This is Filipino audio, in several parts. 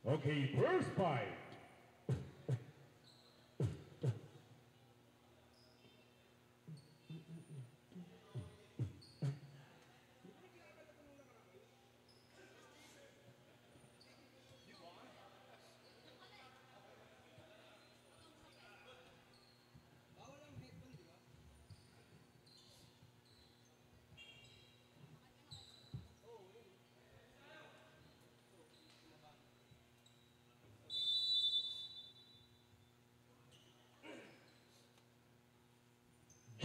Okay, first fight.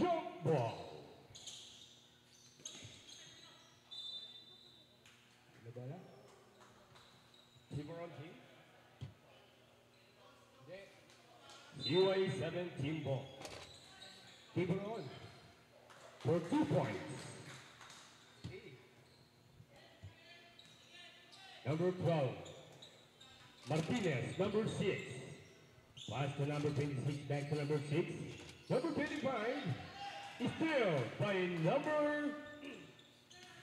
Jump ball. Ano ba yan? Tiburon team? Hindi. UA17 ball. Tiburon. For 2 points. Number 12. Martinez, number 6. Pass to number 26, back to number 6. Number 25 is still by number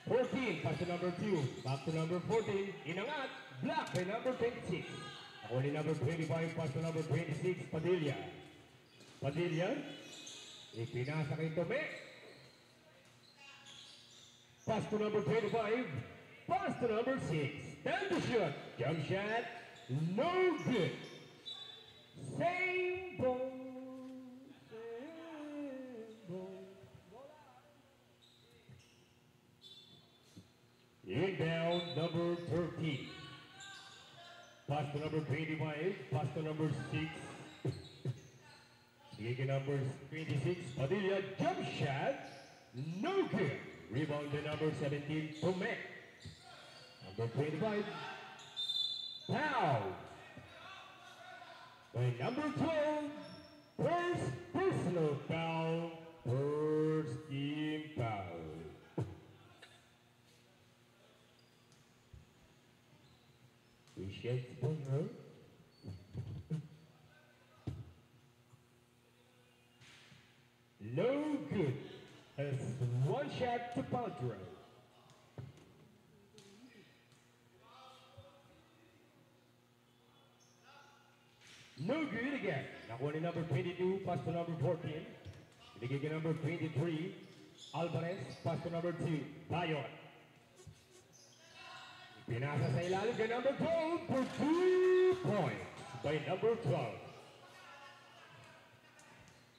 14. Pass to number 2, back to number 14. Inangat, block by number 26. Only number 25, pass to number 26, Padilla. Padilla, ipinasa kay Tome. Pass to number 25, pass to number 6. Time to shoot, jump shot, no good. Same ball. Inbound number 13. Pass to number 25. Pass to number 6. Sige number 26. Padilla jump shot. No good. Rebound to number 17. Tome. Number 25. Foul. By number 12. First personal foul. First team foul. We shake the road. No good. As one shot to Paltrow. No good again. Nakuha ni number 22, pass to number 14. Binigay kay number 23, Alvarez, pass to number 2, Bayon. Pinasa sa ilalim kay number 12 for 2 points by number 12.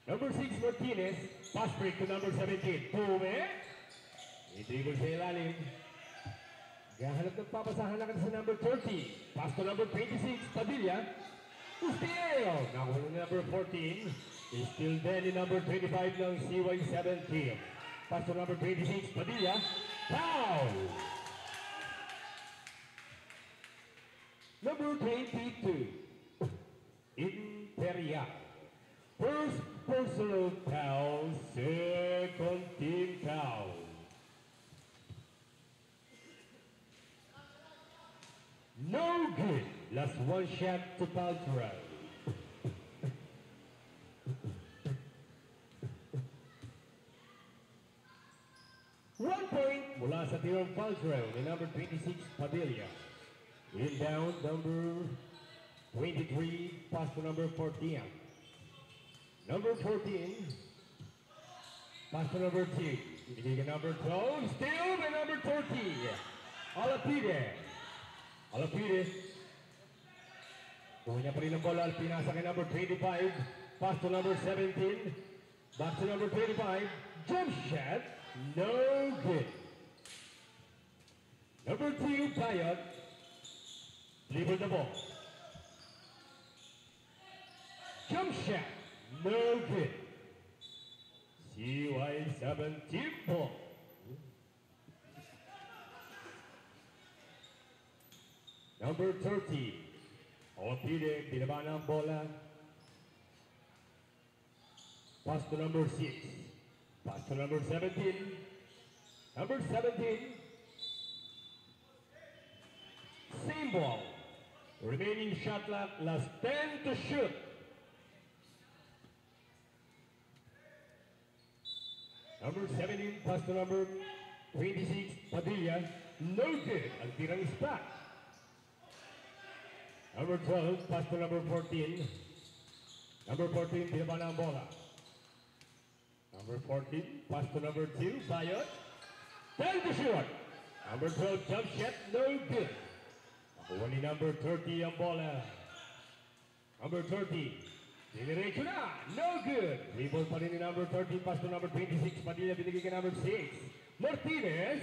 Number 6, Martinez, pass break to number 17, Tome. I-dribble sa ilalim. Gahanap ng papasahan lang sa number 30, pass to number 26, Padilla. Still, nakuha ng number 14, is still then in number 25 ng CY17. Pass to number 26, Padilla. Foul! Number 22, Imperial. First personal foul, second team foul. No good. Last one shot to Paltrow. One point mula sa tirong Paltrow ni number 26, Padilla. Inbound number 23, pass to number 14. Number 14, pass to number 2. Binigay number 12, still by number 30. Alapide. Alapide. Kuha niya pa rin ang bola, pinasa kay number 25, pass to number 17, back to number 25, jump shot, no good. Number 2, Payot, dribble the ball. Jump shot, no good. CY17 ball. Number 30, Alapide, binaba na ang bola. Pass to number 6. Pass to number 17. Number 17. Same ball. Remaining shot clock, last 10 to shoot. Number 17, pass to number 26, Padilla. No good. Ang tirang is back. Number 12, pass to number 14. Number 14, binaba na ang bola. Number 14, pass to number 2, Bayot. 10 to shoot. Number 12, jump shot, no good. Nakuha ni number 30 ang bola. Number 30, diniretso na, no good. Rebound pa rin ni number 30, pass to number 26, Padilla binigay kay number 6. Martinez,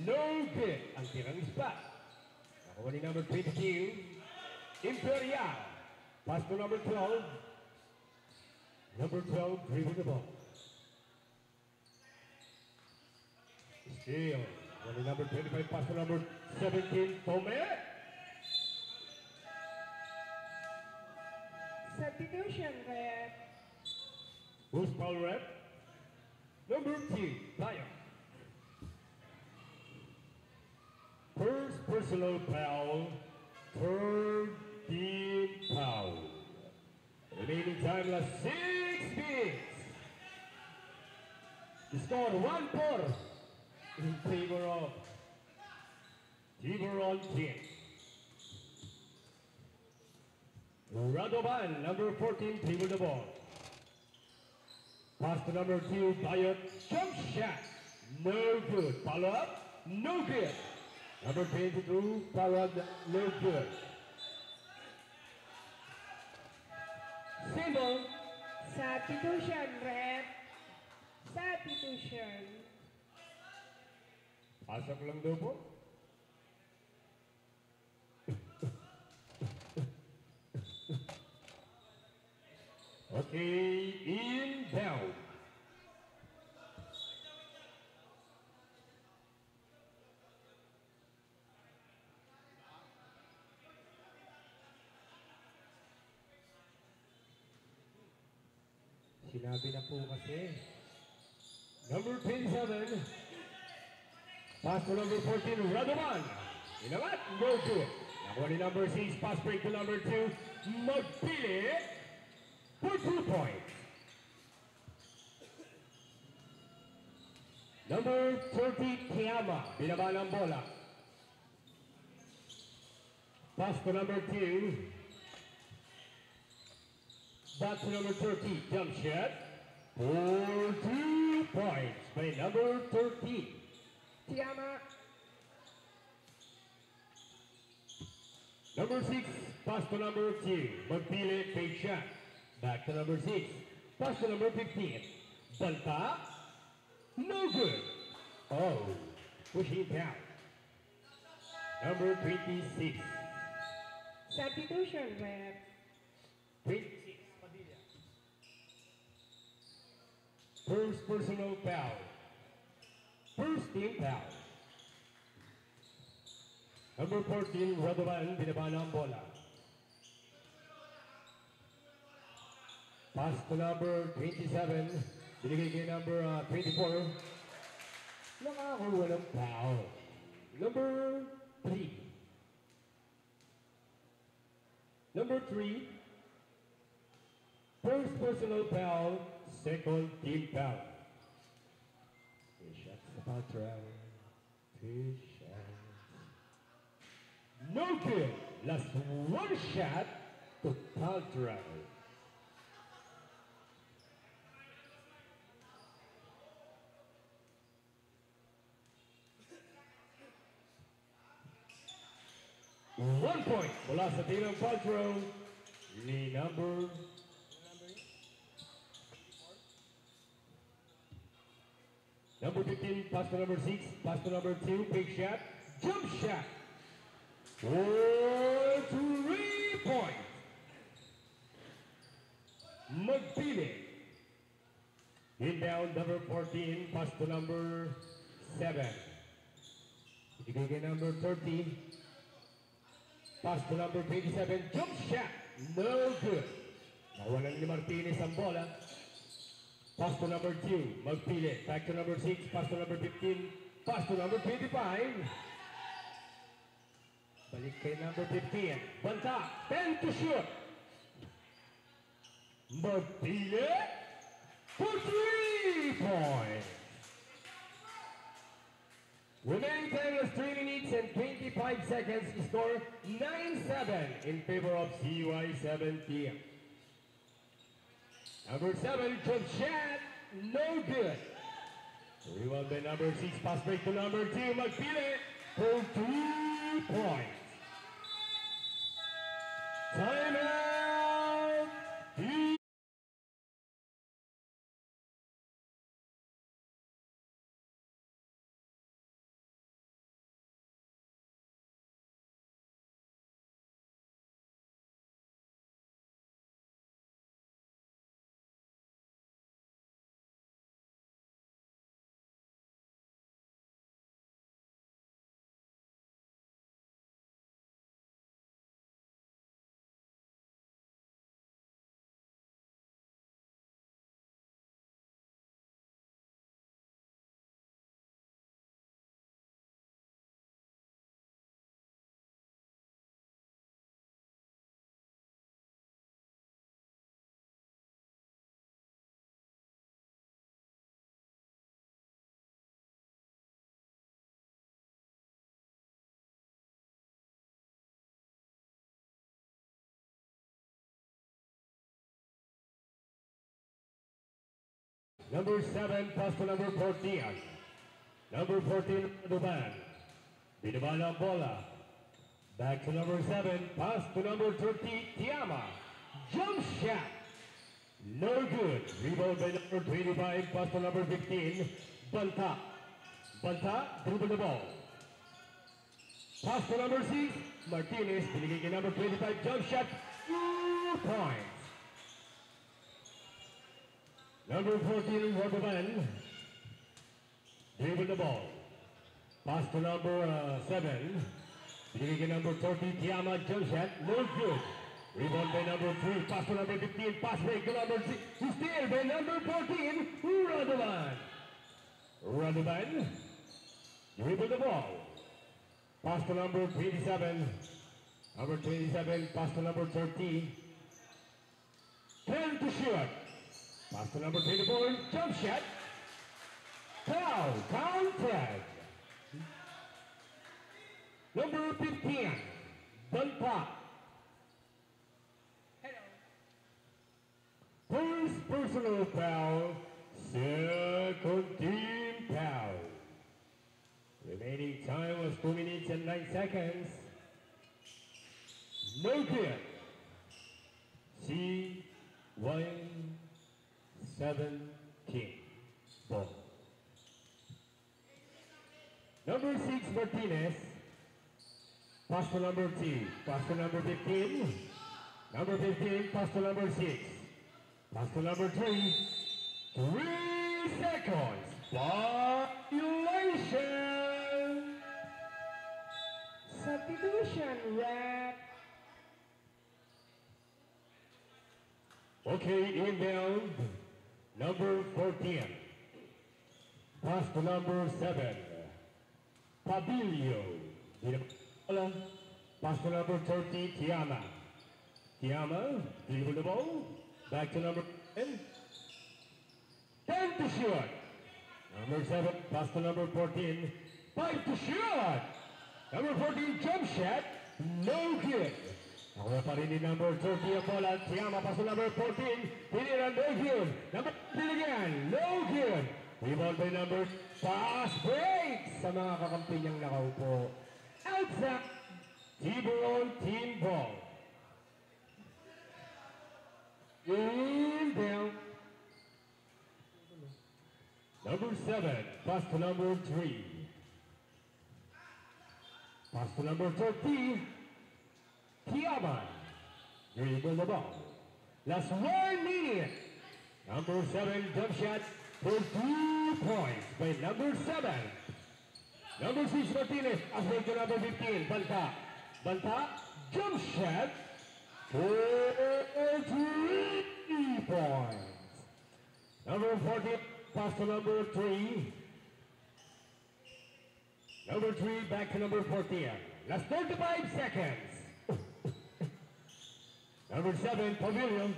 no good. Ang tirang spot. Nakuha ni number 22. Imperial. Pass to number 12. Number 12, dribble the ball. Still. Only number 25, pass to number 17, Tome. Substitution rep. Who's foul rep? Number 2, Tayo. First personal foul. Third team foul. Remaining time last 6 minutes. The score 1-4 in favor of Tiburon team. Radovan, number 14, dribble the ball. Pass to number 2, Bayot, jump shot. No good. Follow up, no good. Number 22, Parad, no good. Symbol. Substitution rep. Substitution. Pasok lang daw po. Okay, inbound. Sinabi na po kasi. Number 27. Pass to number 14, Radovan. Inamat, no good. Nakuha ni number 6, pass break to number 2, Magpili for 2 points. Number 30, Tiama. Binaba ng bola. Pass to number 2. Back to number 30, jump shot for 2 points by number 30. Tiama. Number 6, pass to number 2, Magpili, fake shot. Back to number 6, pass to number 15, Banta, no good. Oh, pushing down. Number 26. Substitution rep. 26, Padilla. First personal foul. First team foul. Number 14, Radovan, binaba na ang bola. Pass to number 27, binigay kay number 24. Nakakuha ng foul. Number 3. Number 3, first personal foul, second team foul. 3 shots about round. 3 shots. No good. Last 1 shot to foul travel. One point mula sa team ng Paltrow ni number 15, pass to number 6, pass to number 2, big shot, jump shot. For 3 points. Magpili. Inbound number 14, pass to number 7. Ibigay kay number 30. Pass to number 27, jump shot, no good. Nawalan ni Martinez ang bola. Pass to number 2, Magpili. Back to number 6, pass to number 15, pass to number 25. Balik kay number 15, Banta, 10 to shoot. Magpili for 3 points. Remaining time was 3 minutes and 20 25 seconds, score 9-7 in favor of CY17. Number 7, jump shot, no good. Rebound by number 6, pass break to number 2, Magpili for 3 points. Timeout! Number 7, pass to number 14. Number 14, Duban. Binabala ang bola. Back to number 7, pass to number 30, Tiama. Jump shot. No good. Rebound by number 25, pass to number 15, Banta. Banta, dribble the ball. Pass to number 6, Martinez. Binigay kay number 25, jump shot. 2 points. Number 14, Rodovan. Dribble the ball. Pass to number 7. Binigay kay number 30, Tiama, jump shot. No good. Rebound by number 3. Pass to number 15. Pass break to number 6. Steal by number 14, Rodovan. Rodovan. Dribble the ball. Pass to number 27. Number 27. Pass to number 30. 10 to shoot. Pass to number 24, jump shot. Foul, counted. Number 15, Banta. First personal foul, second team foul. Remaining time was 2 minutes and 9 seconds. No good. CY17 ball. Number 6, Martinez. Pass to number 2. Pass to number 15. Number 15, pass to number 6. Pass to number 3. 3 seconds. Violation. Substitution, ref. Okay, inbound. Number 14. Pass to number 7. Pabilio. Pass to number 30, Tiama. Tiama, dribble the ball. Back to number 10. 10 to shoot. Number 7, pass to number 14. 5 to shoot. Number 14, jump shot. No good. Nakuha pa rin ni number 30 ang bola. Tiama, pass to number 14. Piniran, no good. Number 15 again, no good. Rebound by number, pass break sa mga kakampi niyang nakaupo. Outside. Tiburon team ball. Inbound. Number 7, pass to number 3. Pass to number 30. Tiama. Dribble the ball. Last 1 minute. Number 7, jump shot for 2 points by number 7. Number 6, Martinez. Asway to number 15, Banta. Banta, jump shot for 3 points. Number 14, pass to number 3. Number 3, back to number 14. Last 35 seconds. Number 7, Pavilion.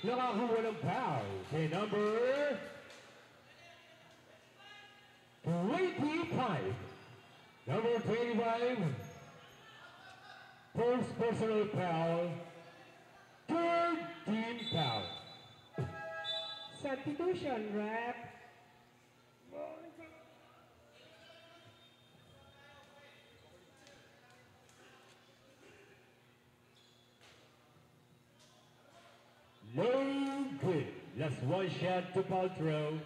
Nakakuha ng foul kay number 25. Number 25, first personal foul, third team foul. Substitution, ref. No good. Just one shot to foul throw.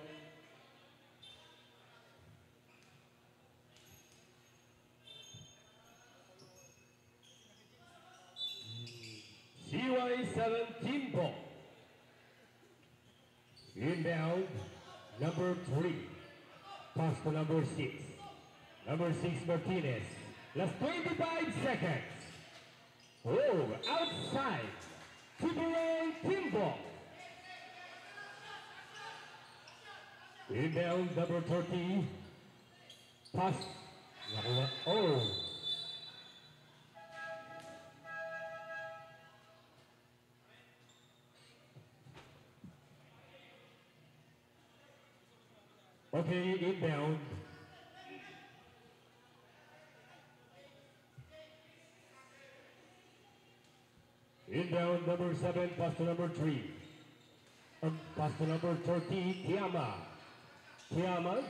CY17 ball. Inbound, number 3. Pass to number 6. Number 6, Martinez. Last 25 seconds. Oh, outside. Triple team ball. Inbound, number 30. Pass. Oh. Okay, inbound. Inbound, number 7, pass to number 3. Pass to number 30, Tiama. Tiama,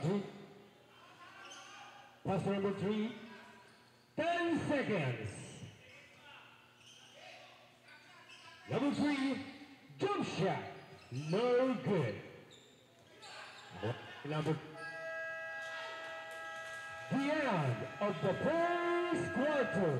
pass to number 3. 10 seconds. Number 3, jump shot. No good. Number the end of the first quarter.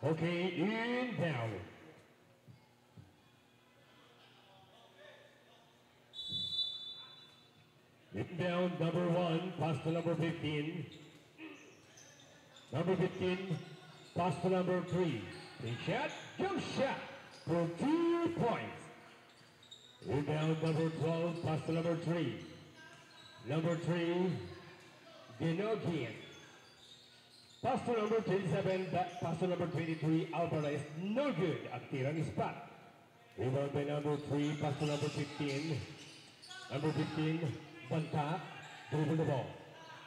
Okay, inbound. Inbound, number 1, pass to number 15. Number 15, pass to number 3. Big shot, jump shot for 2 points. Inbound, number 12, pass to number 3. Number 3, Dinogian. Pass to number 27, pass to number 23, Alvarez. No good. Aktiran spot. Rebound by number 3, pass to number 15. Number 15, Banta. Dribble the ball.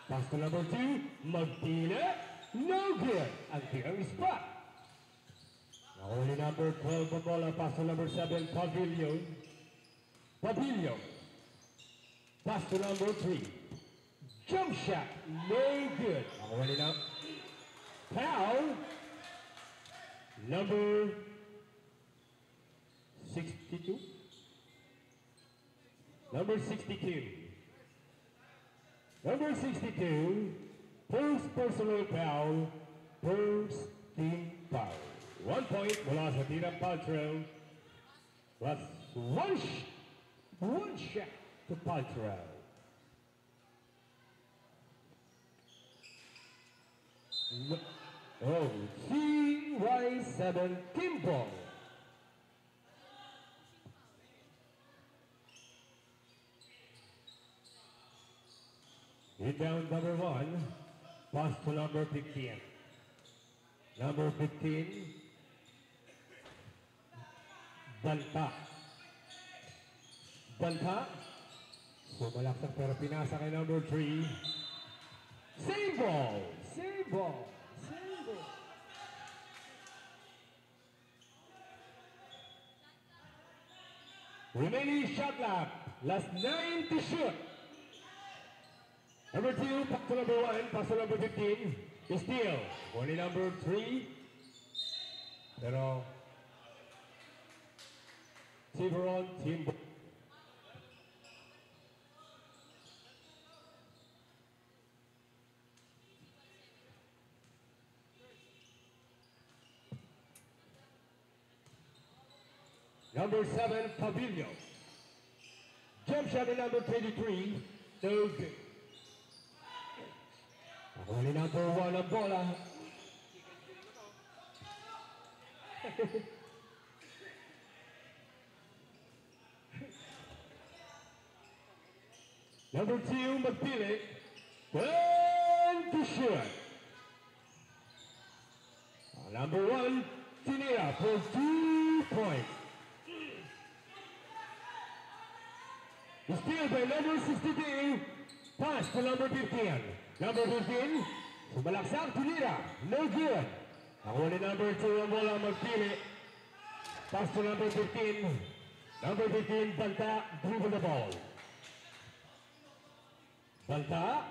Pass to number 2, Magdina. No good. Aktiran spot. Now only number 12, Babola. Pass to number 7, Pavilion. Pavilion. Pass to number 3. Jump shot. No good. Now only now. Foul, number 62. Number 62. Number 62, first personal foul, first team foul. 1 point mula sa tirang Paltrow. Plus one shot to Paltrow. Oh, CY7 team ball. Inbound number 1, pass to number 15. Number 15, Banta. Banta. Sumalaksak pero pinasa kay number 3. Save ball. Save ball. Save ball. Remaining shot clock. Last 9 to shoot. Number 2, pass to number 1, pass to number 15. Steal. Only number 3. Pero, Tiburon, team. Number 7, Pavilion. Jump shot in number 23, no good. Only number 1 ang bola. Number 2, magpili. 1 to shoot. Number 1, Tinira for 2 points. Steal by number 62, pass to number 15. Number 15, sumalaksak, Tinira, no good. Nakuha ni number 2 ang bola, magpili. Pass to number 15. Number 15, Banta, dribble the ball. Banta,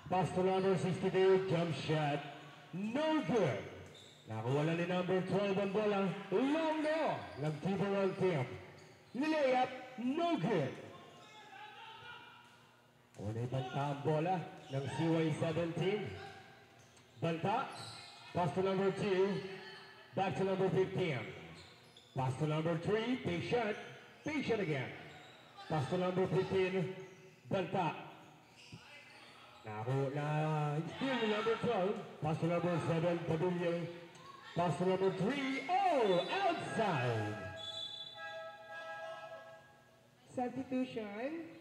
pass to number 62, jump shot, no good. Nakuha na ni number 12 ang bola, long no, nag-keeper ang team. Nilayap, no good. Unay Banta ang bola ng CY17. Banta, pass to number 2, back to number 15. Pass to number 3, patient again. Pass to number 15, Banta. Still number 12, pass to number 7, Pavilion. Pass to number 3, oh, outside. Substitution.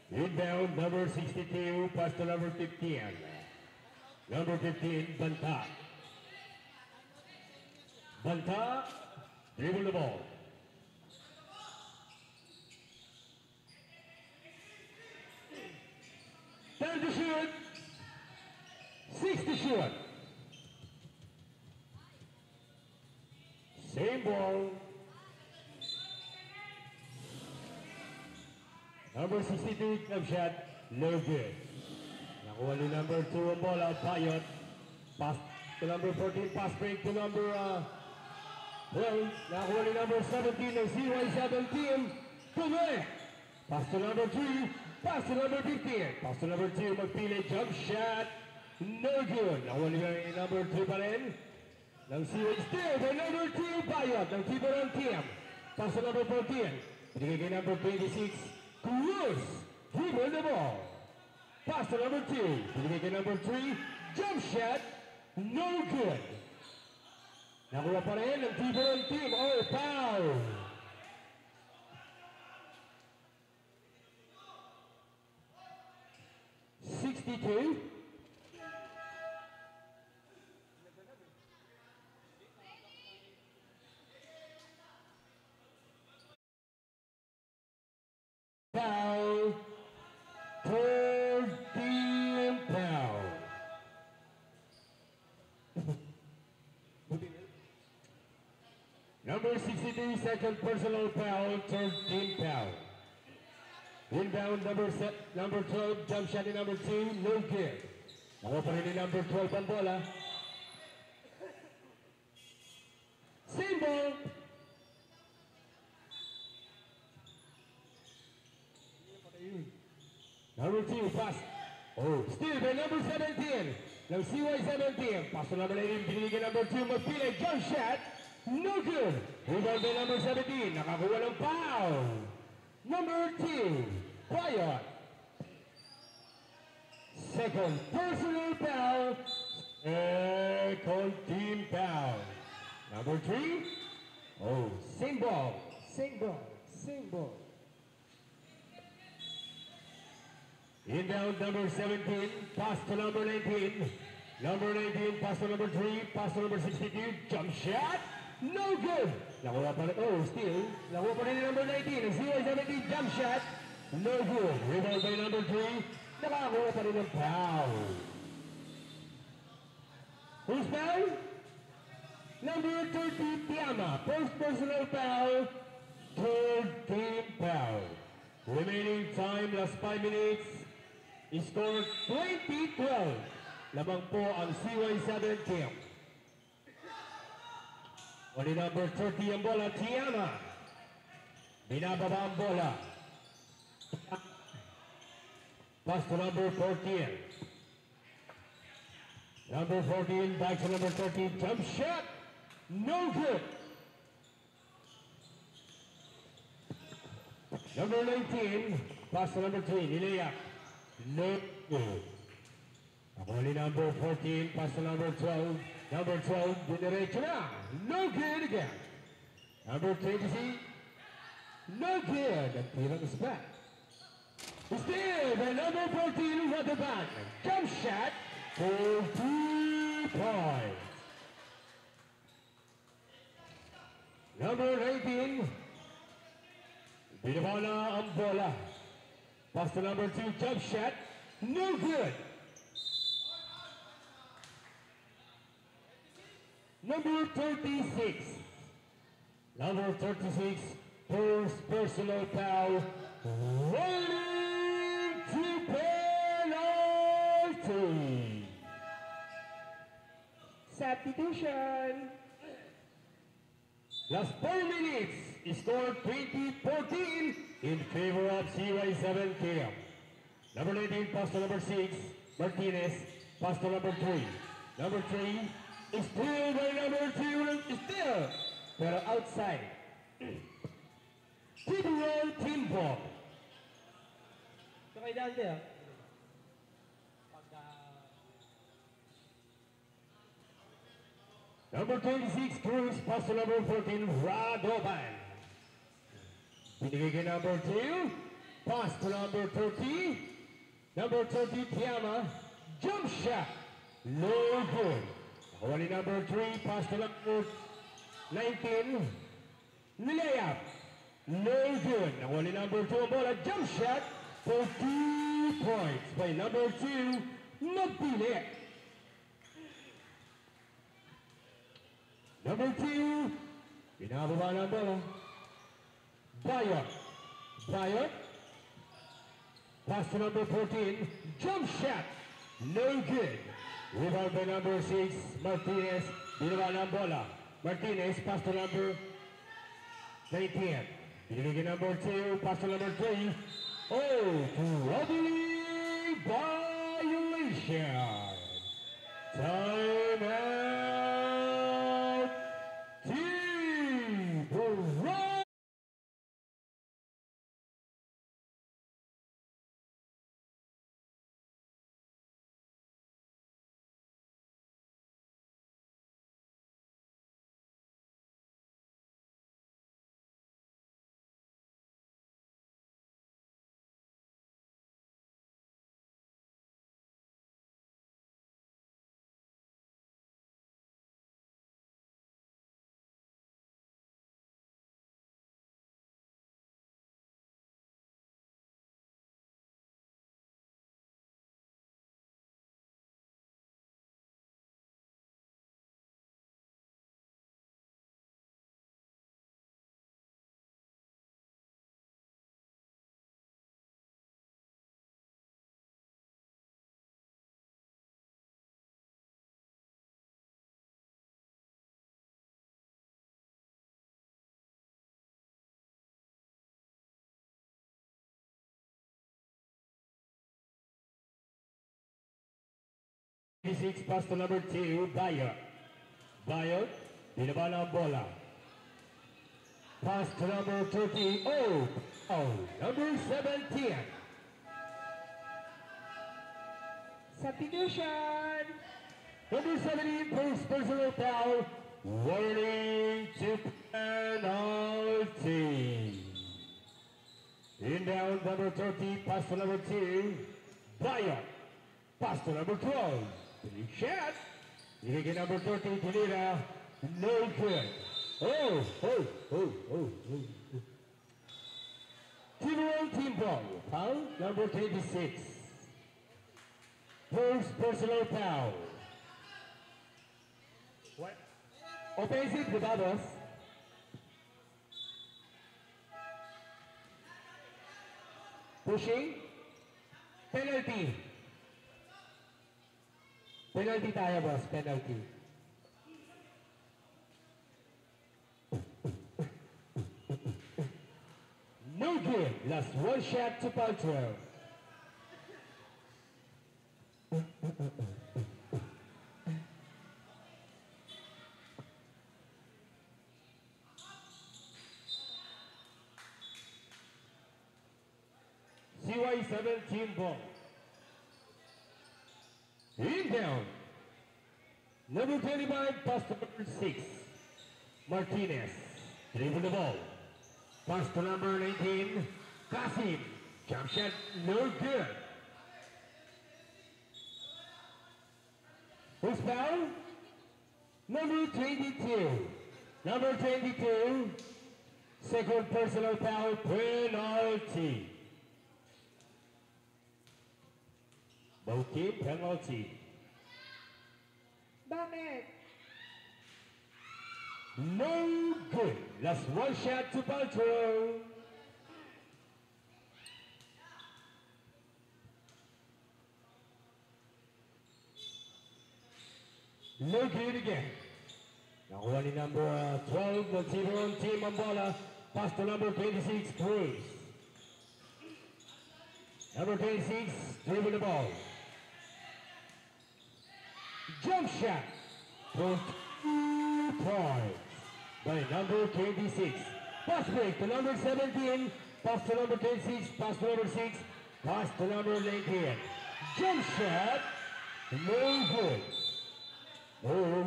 Inbound, number 62, pass to number 15. Number 15, Banta. Banta, dribble the ball. Time to shoot. 6 to shoot. Same ball. Number 62, club shot, no good. Nakuha ni number 2 ang bola, Payot. Pass to number 14, pass break to number 12. Nakuha ni number 17 ng CY17, Tuve. Pass to number 3, pass to number 15. Pass to number 2, magpili, jump shot, no good. Nakuha ni number 3 pa rin. Ng CY still by number 2, Payot, ng Tiburon team. Pass to number 14, pinigay kay number 26, Cruz, dribble the ball. Pass to number 2, pinigay kay number 3, jump shot, no good. Nakuha pa rin ng Tiburon team, oh, foul. Foul, third team foul. Number 63, second personal foul, third team foul. Inbound, number 12, jump shot in number 2, no good. Nakuha pa rin ni number 12 ang bola. Same ball. Number 2, pass. Oh, still by number 17. Ng CY17. Pass to number 18. Binigyan number 2. Magpili. Jump shot. No good. Rebound by number 17. Nakakuha ng foul. Number 2. Payot. Second personal foul. Second team foul. Number 3. Oh, same ball. Same ball. Same ball. Inbound number 17, pass to number 19. Number 19, pass to number 3, pass to number 62, jump shot, no good. Nakuha pa rin, oh, still. Nakuha pa rin number 19, ang CY17, jump shot, No good. Rebound by number 3. Nakakuha pa rin ng foul. Who's foul? Number 30, Tiama. First personal foul. Third team foul. Remaining time, last 5 minutes. Score 20-12. Lamang po ang CY7 team. Only number 30 ang bola, Tiama. Binababa ang bola. Pass to number 14. Number 14, back to number 13. Jump shot. No good. Number 19, pass to number 3, Nileak. No good. Only number 14, pass to number 12. Number 12, Dinerecho na. No good again. Number 20, no good. Ang tirang is back. Still, the number 14 at the back. Jump shot for 2 points. Number 19, binaba na ang bola. Pass to number 2, jump shot. No good. Number 36. Number 36, first personal foul. Running to penalty. Substitution. Last 4 minutes, score 20-14 in favor of CY7 KM. Number 19, pass to number 6, Martinez, pass to number 3. Number 3, is still by number 2, still, pero outside. Tiburon team ball. Ito kay Dante ah. Number 26, Cruz, pass to number 14, Radovan. Binigay kay number 2, pass to number 30. Number 30, Tiama, jump shot, no good. Only number 3, pass to number 19, layup, no good. Only number 2, bola, jump shot for 2 points by number 2, Magpili. Number 2, binababa ng bola. Bayot. Bayot. Pass to number 14. Jump shot. No good. Rebound by number 6, Martinez. Binaba ng bola. Martinez, pass to number 19. Binigay number 2, pass to number 3. Oh, troubling violation. Time out. Tiburon. Six, pass to number 2, Bayot. Bayot, binaba ng bola. Pass to number 30, number 17. Substitution. Number 17, first personal foul, warning to penalty. Inbound, number 30, pass to number 2, Bayot. Pass to number 12. Big shot. You get number 13, Pineda. No good. Team ball. Foul number 26. First personal foul. What? Offensive, di ba, boss? Pushing. Penalty. Penalty tayo, boss. Penalty. No good. Last one shot to Paltrow. CY17 ball. Inbound. Number 25, pass to number 6. Martinez. Dribble the ball. Pass to number 19, Kasim. Jump shot, no good. Who's foul? Number 22. Number 22, second personal foul, penalty. Both team penalty. Bakit? No good. Last one shot to Paltrow. No good again. Nakuha ni number 12, Nagsiron team ang bola. Pass to number 26, Cruz. Number 26, dribble the ball. Jump shot. For 2 points by number 26. Pass break to number 17. Pass to number 26. Pass to number 6. Pass to number 19. Jump shot. No good. Oh.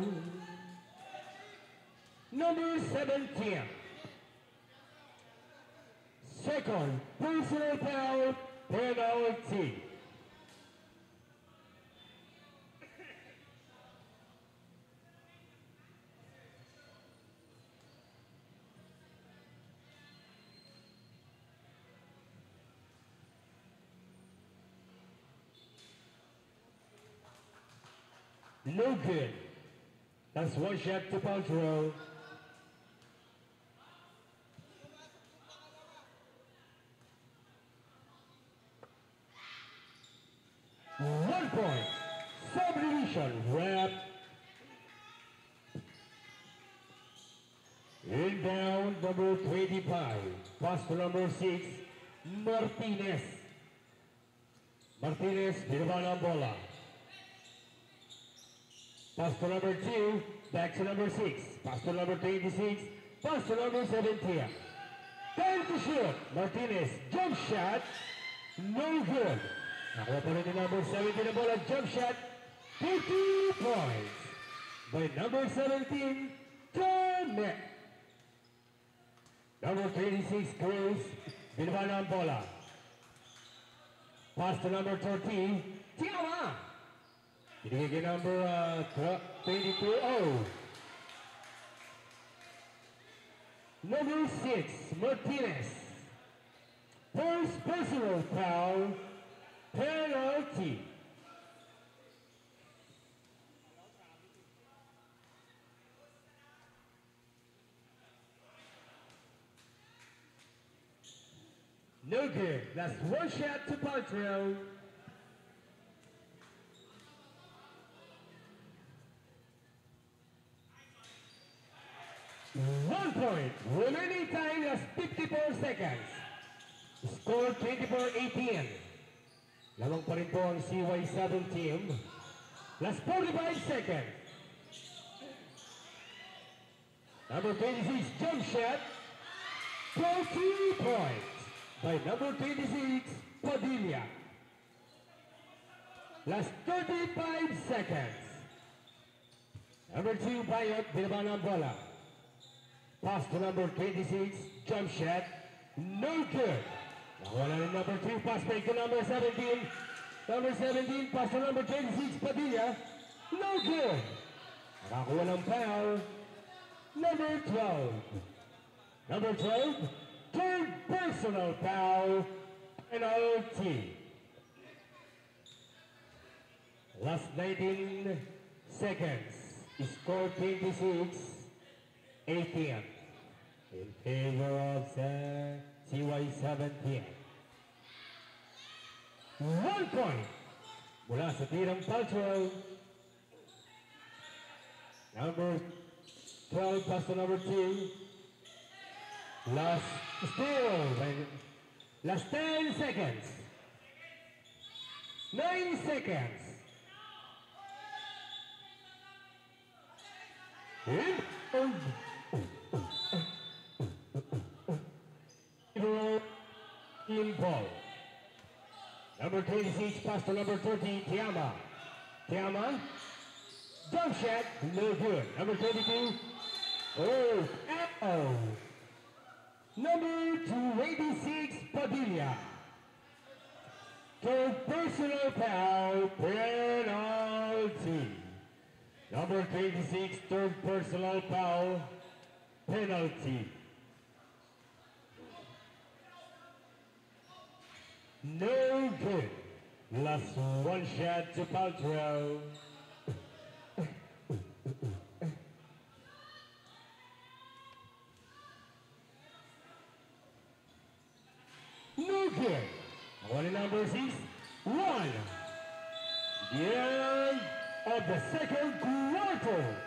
Number 17. Second personal foul, penalty. No good. That's one shot to Paltrow. One point. Subdivision wrap. Inbound number 25. Pass to number 6. Martinez. Martinez, binaba ng bola. Pass to number 2, back to number 6. Pass to number 26, pass to number 17. Time to shoot. Martinez, jump shot. No good. Nakuha pa rin ni number 17 na bola, jump shot. 50 points by number 17, Tome. Number 26, Cruz, binaba na ang bola. Pass to number 13, Tiawa. Binigay number 22, Number 6, Martinez. First personal foul, penalty. No good. That's one shot to Paltrow. One point. Remaining time is 54 seconds. Score 24-18. Lamang pa rin po ang CY7 team. Last 45 seconds. Number 26, jump shot. 40 points by number 26, Padilla. Last 35 seconds. Number 2, Bayot, binaba ng bola. Pass to number 26, jump shot, no good. Nawala rin number 2, pass break to number 17. Number 17, pass to number 26, Padilla, no good. Nakakuha ng foul, number 12. Number 12, third personal foul, penalty. Last 19 seconds. Score 26-18 in favor of CY17. 1 point mula sa tirang Paltrow. Number 12 pass to number 2. Last last 10 seconds. 9 seconds. In ball. Number 26 pass to number 30, Tiama. Tiama. Jump shot, no good. Number 22. Oh, ow. Number 286, Padilla. Third personal foul, penalty. Number 26, third personal foul, penalty. No good. Last one shot to Paltrow. No good. Only number 6, 1. The end of the second quarter.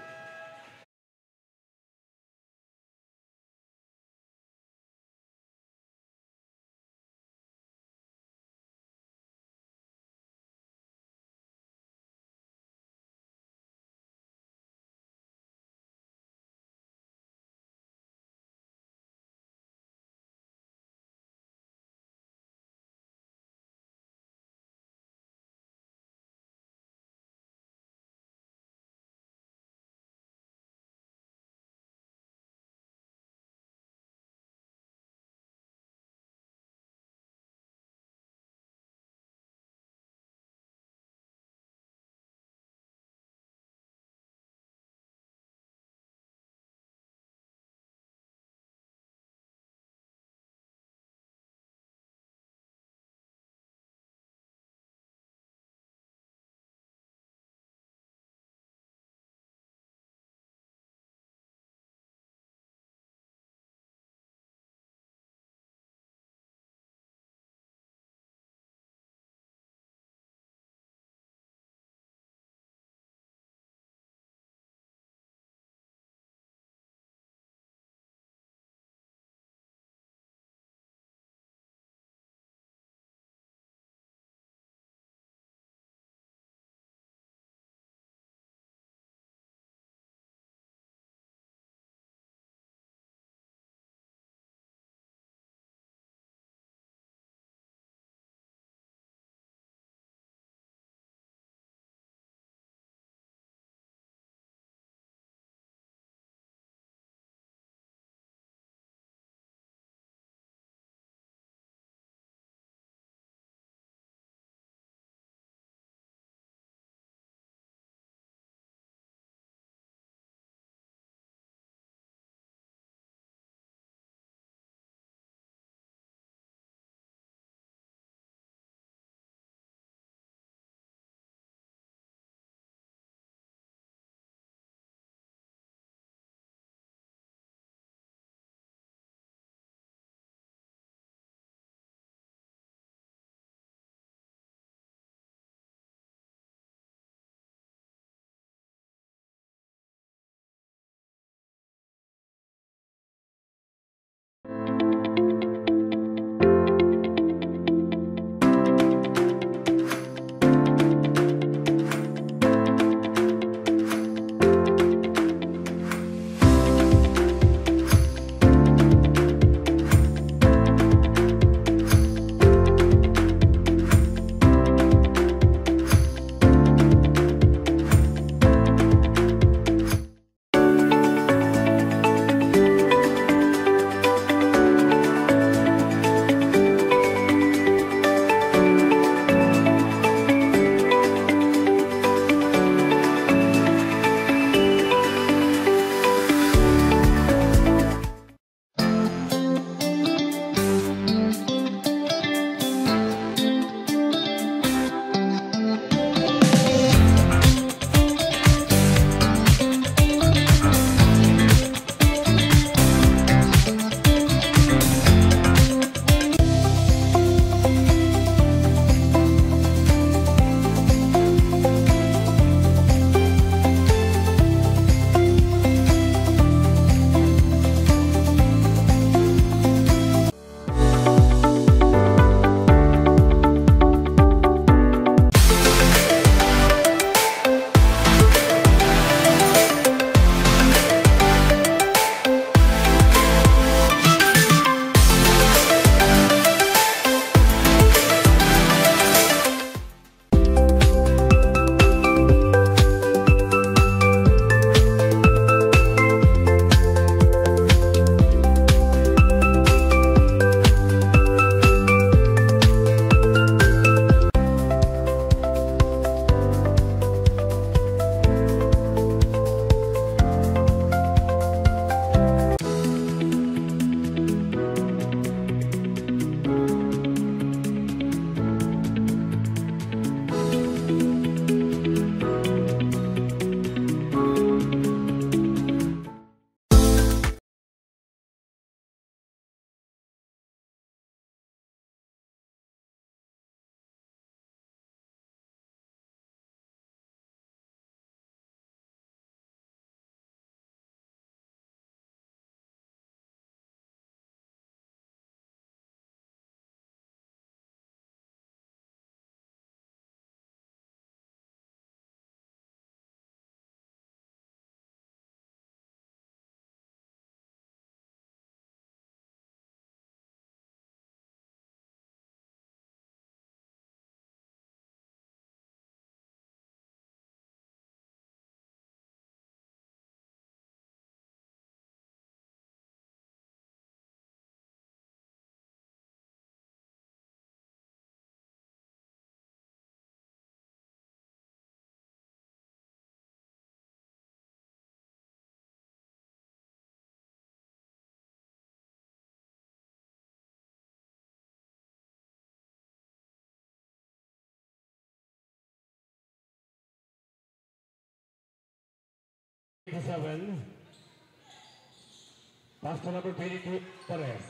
27. Pass to number 22, Perez.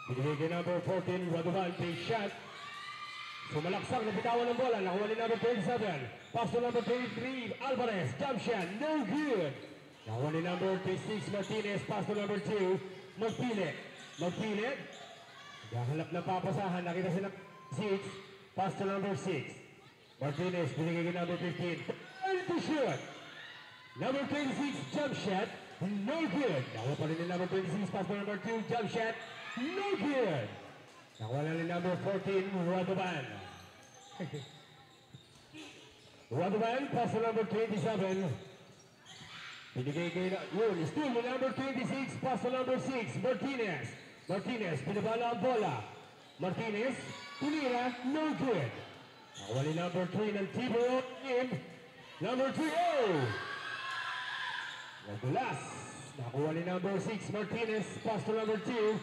Binigay kay number 14, Radovan, take shot. Sumalaksak, nabitawan ng bola, nakuha ni number 27. Pass to number 23, Alvarez, jump shot, no good. Nakuha ni number 36, Martinez, pass to number 2, Magpilit. Magpilit. Gahanap na papasahan, nakita si number 6, pass to number 6. Martinez, binigay kay number 15. Ready to shoot. Number 26, jump shot, no good. Nakuha pa rin ni number 26, pass to number 2, jump shot, no good. Nakuha na ni number 14, Radovan. Radovan, pass to number 27. Binigay kay yun, still ni number 26, pass to number 6, Martinez. Martinez, pinabala ang bola. Martinez, tinira, no good. Nakuha ni number 3 ng Tibero in. Number 3, oh! Nagulas. Nakuha ni number 6, Martinez, pass to number 2.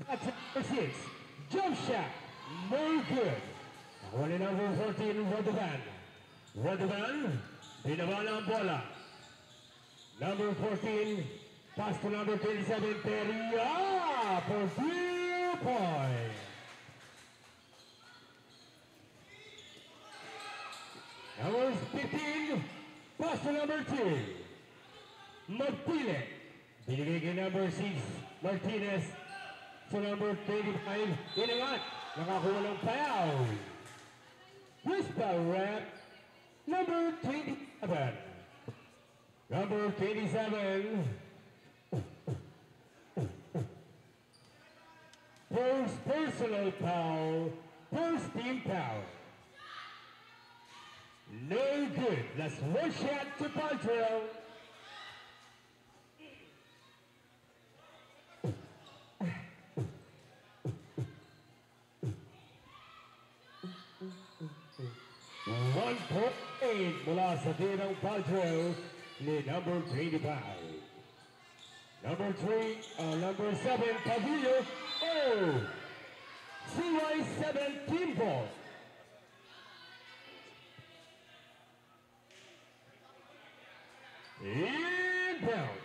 That's number 6. Jump shot. No good. Nakuha ni number 14, Radovan. Radovan, pinabala ang bola. Number 14, pass to number 27, Peria for 3 points. Number 15, pass to number 2, Magpile. Binigay kay number 6, Martinez. To number 25, inangat. Nakakuha ng foul. Whisper rep, number 27. Number 27. First personal foul, first team foul. No good. That's one shot to Paltrell. One point mula sa tinang Paltrell ni number 25. Number 3, number 7, Padillo. Oh! CY7 team ball. Inbound.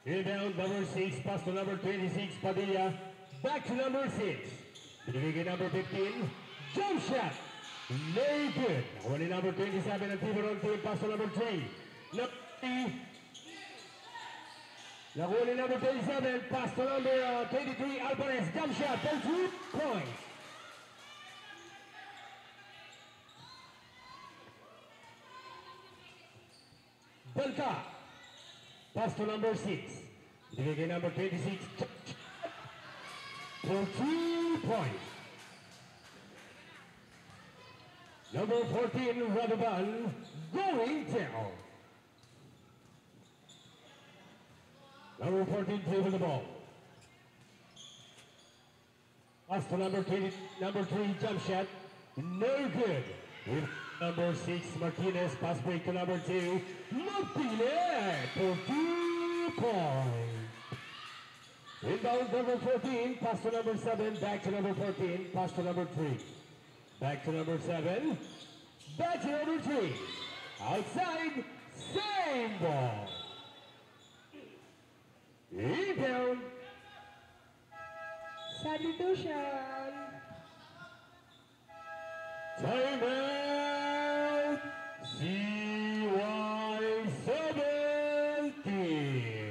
Inbound, number 6, pass to number 26, Padilla. Back to number 6. Binigay number 15. Jump shot. No good. Nakuha ni number 27 ang Tiburon team, pass to number 3. Nakuha ni number 27, pass to number 23, Alvarez. Jump shot for 2 points. Balka, pass to number 6. Binigay number 26 for 2 points. Number 14, Radovan, going down. Number 14, dribble the ball. Pass to number 3, jump shot, no good. With number 6, Martinez, pass break to number 2, Martinez for 2 points. Inbound number 14, pass to number 7, back to number 14, pass to number 3. Back to number 7, back to number 3. Outside, same ball. Inbound. Substitution. Timeout. CY17.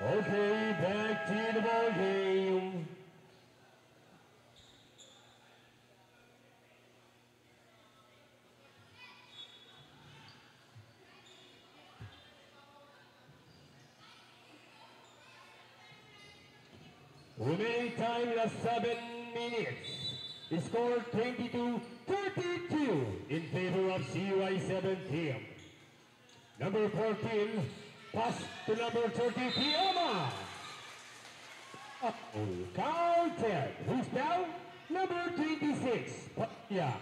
Okay, back to the ball game. Remaining time is 7 minutes. The score 22-32 in favor of CY7 team. Number 14, pass to number 30, Kioma. Oh, counted. Who's now? Number 26, Padilla.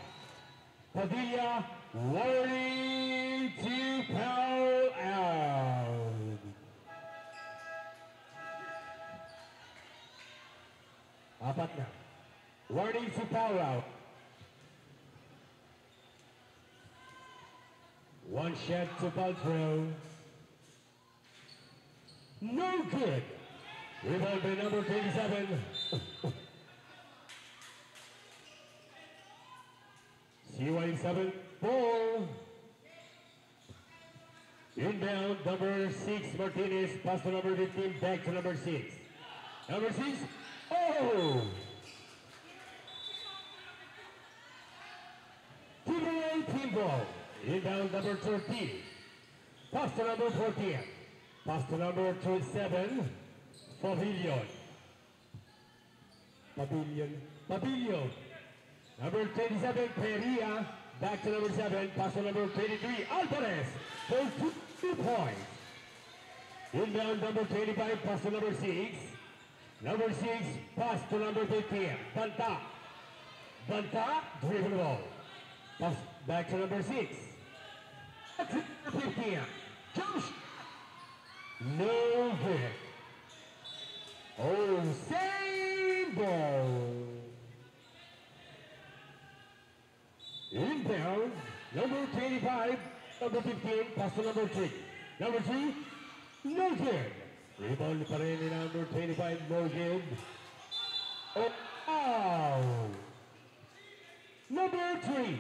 Padilla, warning to foul out. Apat na. Warning to foul out. One shot to Paltrow. No good. Rebound by number 27. CY7 ball. Inbound number 6 Martinez. Pass to number 15. Back to number 6. Number 6. Oh! Team ball. Inbound number 13. Pass to number 14. Pass to number 27. Pavilion. Pavilion. Number 27, Peria. Back to number 7. Pass to number 23, Alvarez. For 2 points. Inbound number 25. Pass to number 6. Number 6. Pass to number 15. Banta. Dribble ball. Pass back to number 6. 15. Jump shot. No good. Oh, same ball. Inbound, number 25, number 15, pass to number 3. Number 3, no good. Rebound pa rin ni number 25, no good. Oh, ow. Number 3.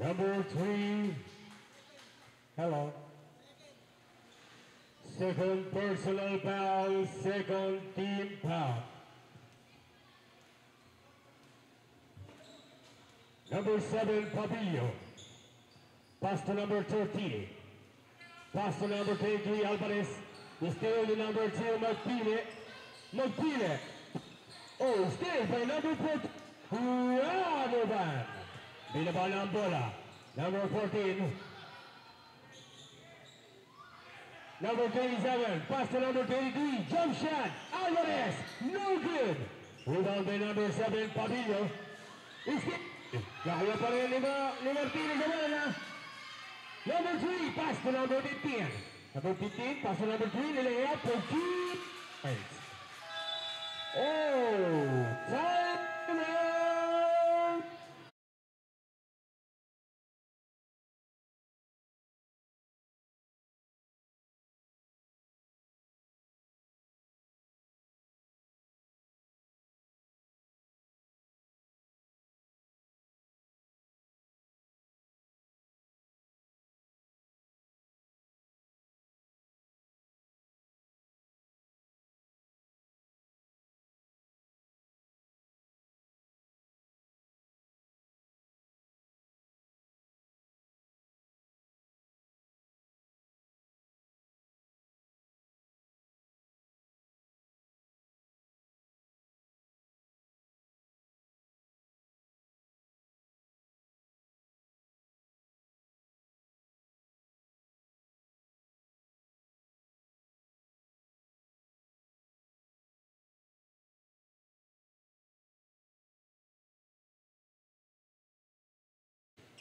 Number 3. Hello. Second personal foul, second team foul. Number 7, Pavilion. Pass to number 30. Pass to number 23, Alvarez. Still the number 2, Martinez. Oh, still by number 4, Radovan. Binaba ang bola. Number 14. Number 27, pass to number 23, jump shot, Alvarez, no good. Rebound by number 7, Pavilion. Kaya pa rin ni Martinez sa bola. Number 3, pass to number 15. Number 15, pass to number 3, nilayap for 2 points. Oh, time out!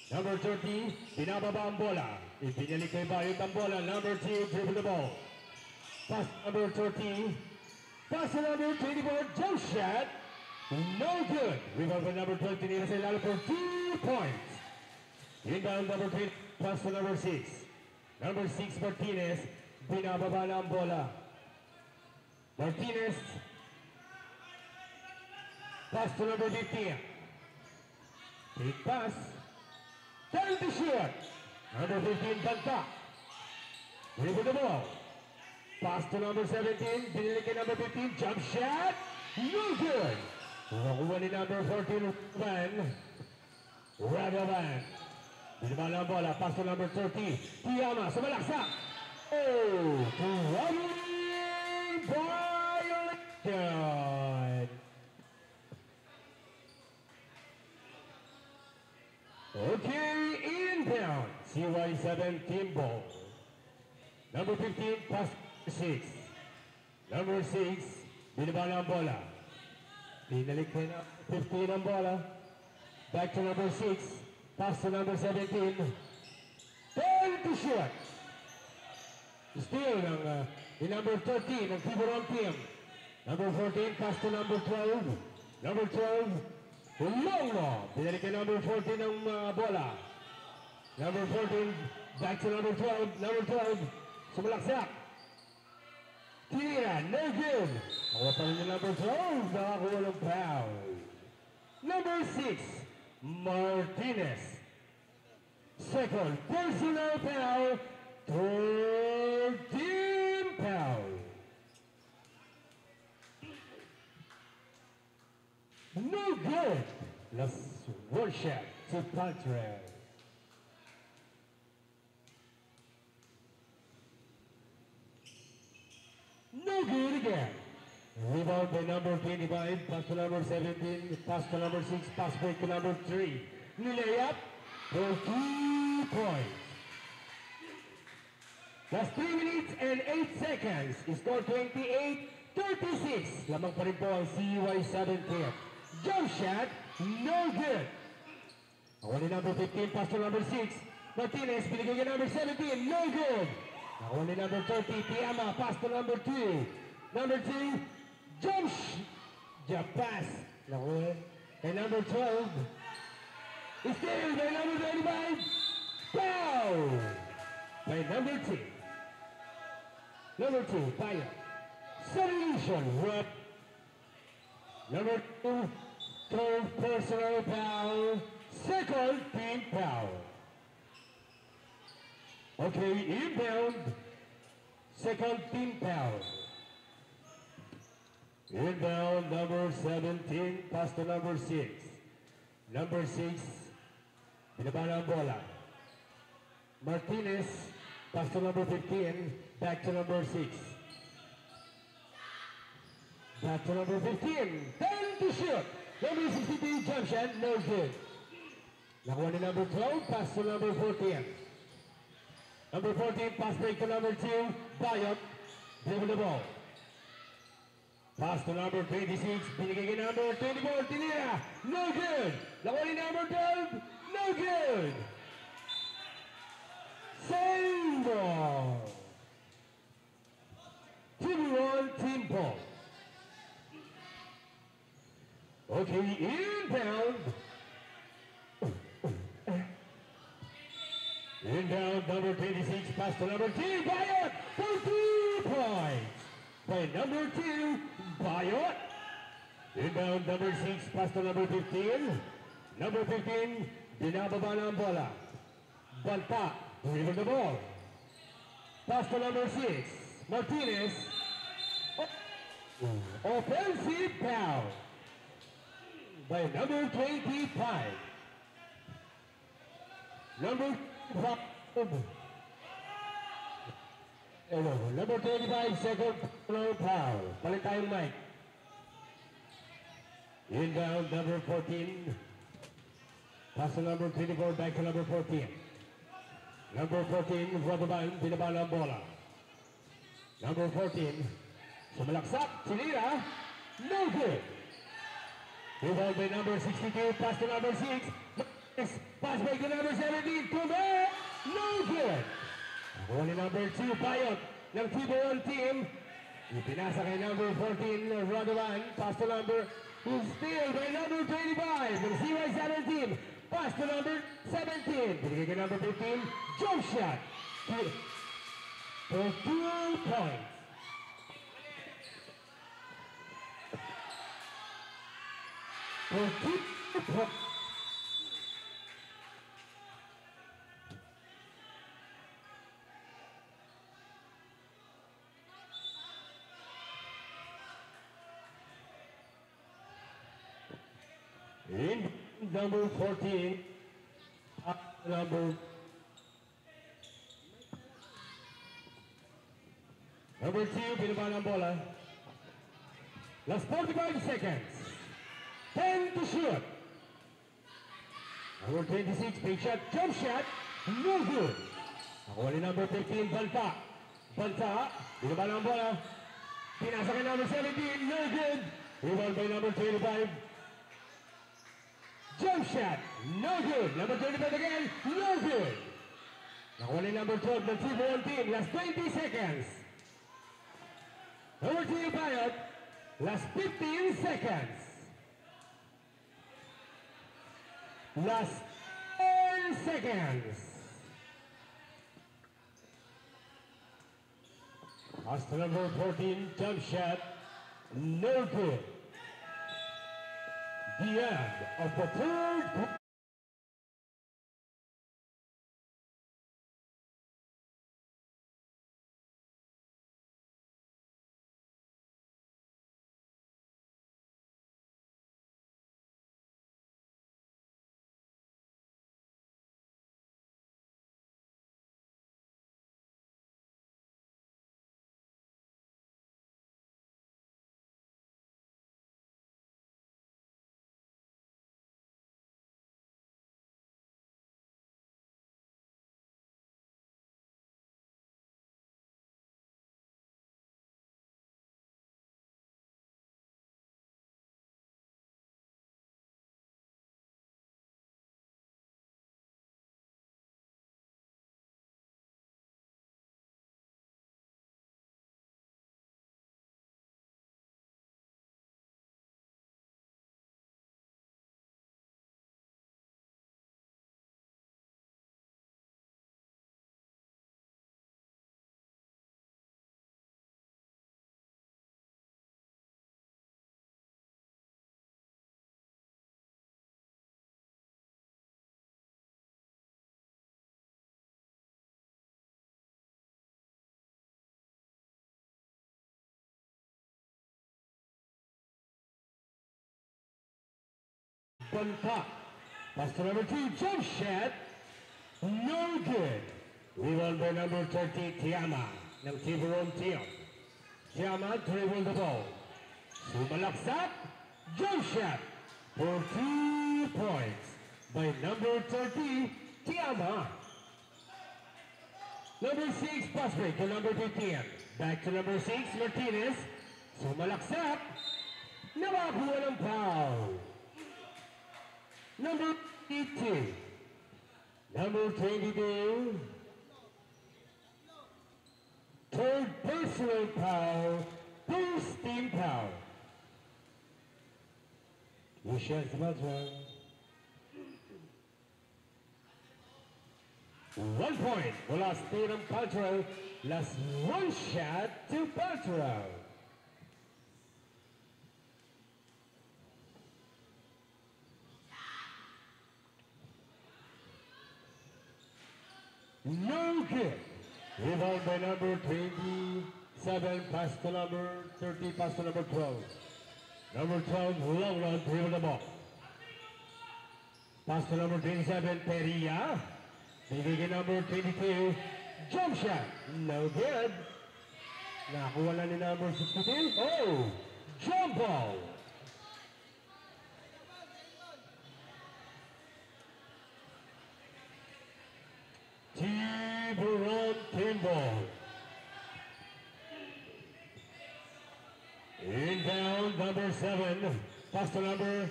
Number 30, binababa ang bola. Ipinalik kay Bayot ang bola. Number 2, dribble the ball. Pass number 30. Pass to number 24, jump shot. No good. Rebound by number 20, nila sa ilalo for 2 points. Inbound number 3, pass to number 6. Number 6, Martinez. Binababa na ang bola. Martinez. Pass to number 15. Big pass. Time to shoot. Number 15, Banta. Dribble the ball. Pass to number 17. Binili kay number 15. Jump shot. No good. Nakuha ni number 14, Radovan. Binibala ang bola. Pass to number 30. Kiama sa malaksak. Oh, traveling violation. Okay, in inbound, CY17 ball. Number 15, pass 6. Number 6, binaba ng bola. Pinalik na 15 ang bola. Back to number 6, pass to number 17. Turn to shoot. Still ng number 13 ng Tiburon team. Number 14, pass to number 12. Number 12, long. Pinalik na number 14 ng bola. Number 14, back to number 12. Number 12, sumalaksak. Tira, no good. Ako pa rin number 12, nakakuha ng foul. Number 6, Martinez. Second, personal foul. Third team foul. No good. Last one shot to Pantrell. No good again. Rebound by number 25, pass to number 17, pass to number 6, pass break to number 3. Layup for 2 points. Last 3 minutes and 8 seconds. Score 28-36. Lamang pa rin po ang CY17. Jump shot, no good. Nakuha ni number 15, pass to number 6. Martinez, binigay niya number 17, no good. Nakuha ni number 30, Tiama, pass to number 2. Number 2, jump pass. Nakuha kay number 12. Still by number 25. Foul by number 2. Number 2, Paya. Solution, what? Number 2, third personal foul. Second team foul. Okay, inbound. Second team foul. Inbound number 17, pass to number 6. Number 6, binaba na ang bola. Martinez, pass to number 15, back to number 6. Back to number 15, 10 to shoot. Number 62, jump shot, no good. Nakuha ni number 12, pass to number 14. Number 14, pass break to number 2, Bayot, dribble the ball. Pass to number 26, binigay kay number 24, Tinira, no good. Nakuha ni number 12, no good. Same ball. Tiburon team ball. Okay, inbound. Inbound number 26, pass to number 2, Bayot, for 2 points. By number 2, Bayot. Inbound number 6, pass to number 15. Number 15, binababa na ang bola. Banta, deliver the ball. Pass to number 6, Martinez. Offensive foul by number 25. Number 25, second foul. Palit tayong mic. Inbound number 14. Pass to number 24, back to number 14. Number 14, Rodoban, binaba ng bola. Number 14, sumalaksak, sinira, no good. Rebound by number 62, pass to number 6. Pass back to number 17, Tume, no good. Nakuha ni number 2, Bayot, ng Tiburon team. Ipinasa kay number 14, Rodoban, pass to number, still by number 25, ng CY17. Pass to number 17. Binigay kay number 15. Jump shot. For 2 points. For 2 points. In number 14, number 2, binaba ng bola. Last 45 seconds. 10 to shoot. Number 26, big shot, jump shot, No good. Nakuha ni number 15, Balta. Balta, binaba ng bola. Pinasa kay number 17, no good. Rebound by number 25. Jump shot, no good. Number 25 again, no good. Nakuha ni number 12, ng Cebu team. Last 20 seconds. Number 3, Bayot. Last 15 seconds. Last 10 seconds. Pass to number 14, jump shot, no good. The end of the third quarter. Balta. Pass to number 2, jump shot, no good. Rebound by number 30, Tiama, ng Tiburon team. Tiama dribbled the ball. Sumalaksak, jump shot for 2 points by number 30, Tiama. Number 6, pass break to number 15. Back to number 6, Martinez. Sumalaksak, nakakuha ng foul. Number 22. Number 22. Third personal foul. First team foul. Michelle Sabatra. 1 point. Mula State ng Paltrow. Last one shot to Paltrow. No good. Rebound by number 27, pass to number 30, pass to number 12. Number 12, long run, dribble the ball. Pass to number 27, Peria. Bibigyan number 22, jump shot. No good. Nakuha na ni number 62. Oh, jump ball. Tiburon team ball. Inbound number 7. Pass to number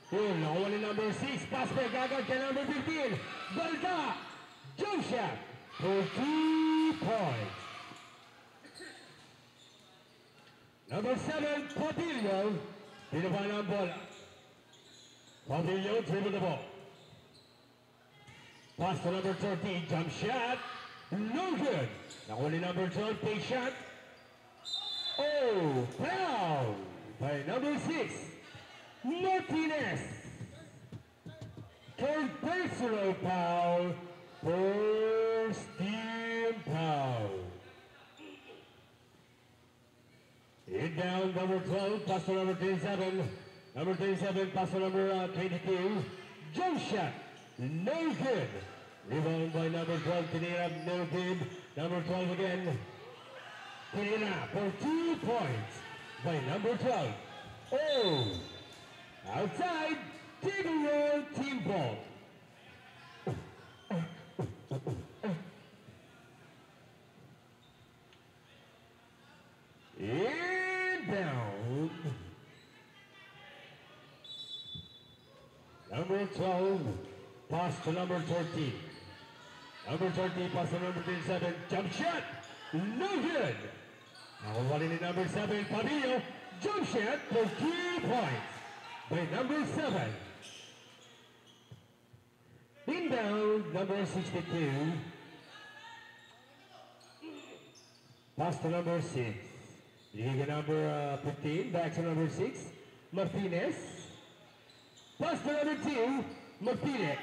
2. Nakuha ni number 6. Pass back agad kay number 15. Balta. Jump shot for 2 points. Number 7, Padillo. Pinaba ng bola. Padillo dribble the ball. Pass to number 30, jump shot, no good. Nakuha ni number 12, take shot. Oh, foul by number 6, Martinez. Third personal foul, first team foul. Inbound number 12, pass to number 27. Number 27, pass to number 22, jump shot. No good. Rebound by number 12, Pinera, no good. Number 12 again. Pinera for 2 points by number 12. Oh, outside, Tiburon team ball. 12, pass to number 13. Number 13, pass to number 27, jump shot, no good. Now running in number 7, Padillo, jump shot for 3 points by number 7. Inbound, number 62. Pass to number 6. Leaving number 15, back to number 6, Martinez. Pass to number 2, Martinez.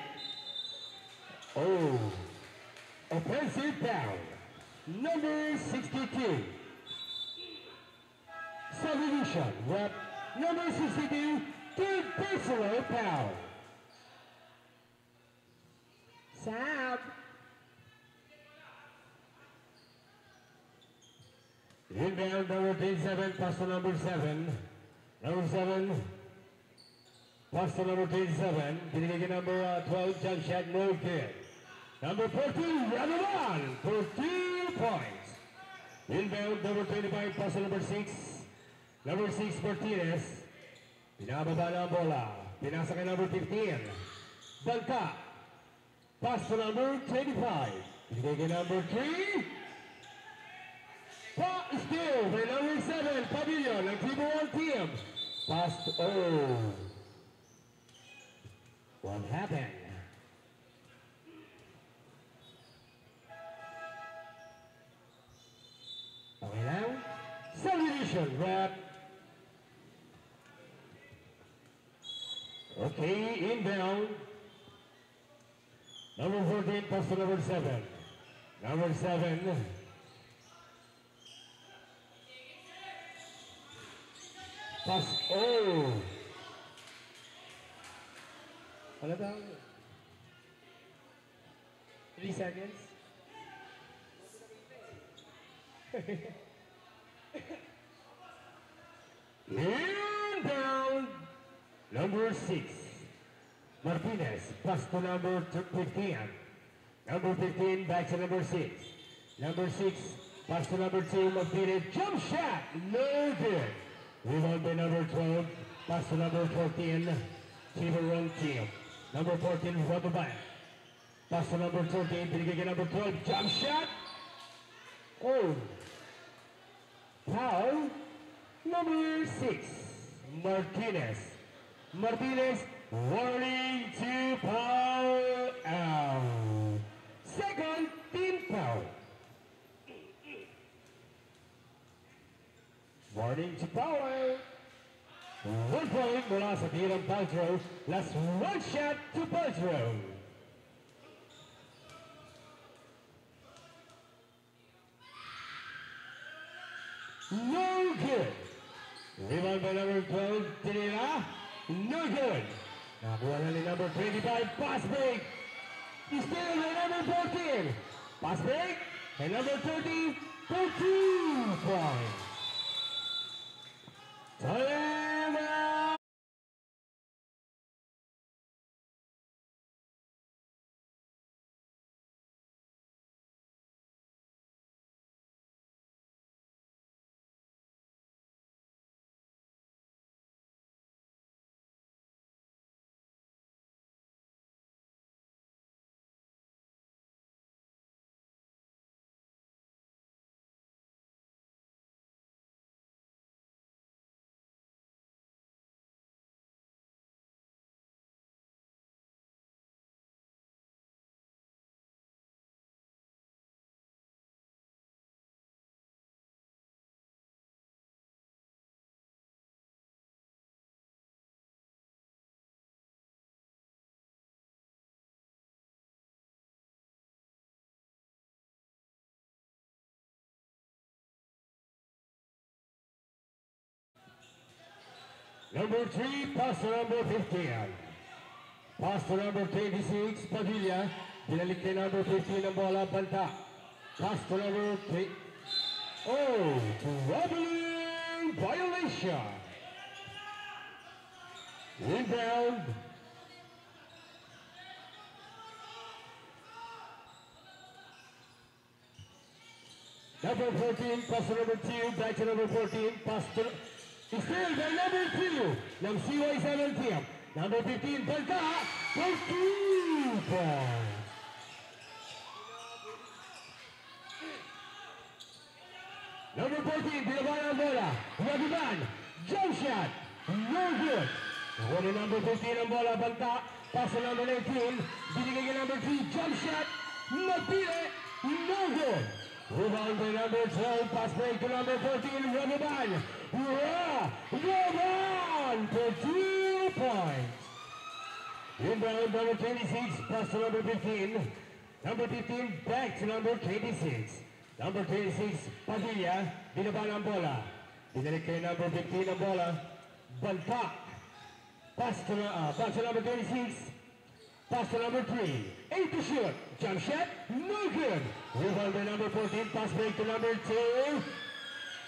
Oh, offensive foul. Number 62. Substitution, rep number 62, third personal foul. Sab. Inbound number 27, pass to number 7. Number 7, pass to number 27. Binigay number 12, jump shot, no good. Number 14, Ranaman for 2 points. Inbound number 25, pass to number 6. Number 6, Martinez. Pinababa na ang bola. Pinasa kay number 15. Bangka. Pass to number 25. Binigay kay number 3. Still by number 7, Pavilion, ng Triple 1 team. Pass to, oh. What happened? Okay now, substitution, rep. Okay, inbound. Number 14, pass to number 7. Number 7. Pass, oh. Ano daw? 3 seconds. Inbound. Number 6. Martinez. Pass to number 15. Number 15 back to number 6. Number 6. Pass to number 2. Martinez. Jump shot. No good. Rebound by number 12. Pass to number 14. Triple 1 team. Number 14. Rubber back. Pass to number 13. Binigay kay number 12. Jump shot. Oh. Foul. Number 6. Martinez. Martinez. Warning to foul out. Second team foul. Warning to foul out. 1 point mula sa tirang Paltrow. Last one shot to Paltrow. No good. Rebound by number 12, Tinira. No good. Nakuha na ni number 25, pass break. Still by number 14. Pass break. And number 30, 13 points. Time out. Number 3, pass to number 15. Pass to number 26, Padilla. Binalik kay number 15 ang bola, Banta. Pass to number 3. Oh, troubling violation. Rebound. Number 14, pass to number 2, back to number 14, pass to... Still by number 2 ng CY7 team. Number 15, Banta. for 2 points. Number 14, binabayan ang bola. Rabiban, jump shot, no good. Nakuha ni number 15 ang bola, banta. Pass to number 19, binigay kay number 3, jump shot, napili, no good. Rebound by number 12, pass break to number 14, Rabiban. Rabiban for 2 points. Inbound number 26, pass to number 15. Number 15, back to number 26. Number 26, Padilla, binaba ng bola. Binalik kay number 15 ang bola. Banta. Pass to number 26. Pass to number 3. 8 to shoot. Jump shot, no good. Rebound by number 14, pass break to number 2.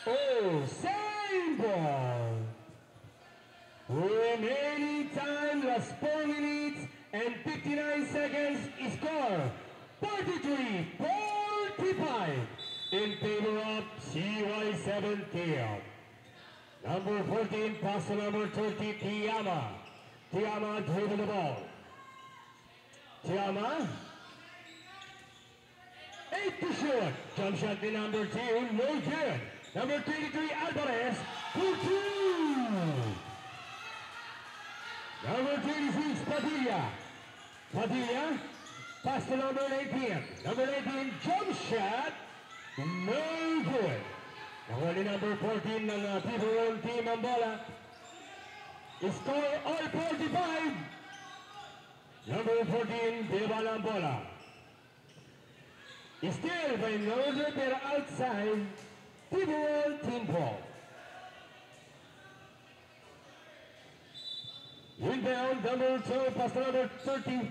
Oh, same ball. Remaining time, last 4 minutes and 59 seconds. Score 43-45 in favor of CY17. Number 14, pass to number 30, Tiama. Tiama dribble the ball. Tiama. 8 to shoot. Jump shot to number 2, no good. Number 23, Alvarez, for 2. Number 26, Padilla. Padilla, pass to number 18. Number 18, jump shot, no good. Nakuha ni number 14 ng Tiburon team ang bola. Score all 45. Number 14, binaba ang bola. Still by Northern pero outside, Tiburon team ball. Inbound, number 12, pass to number 30,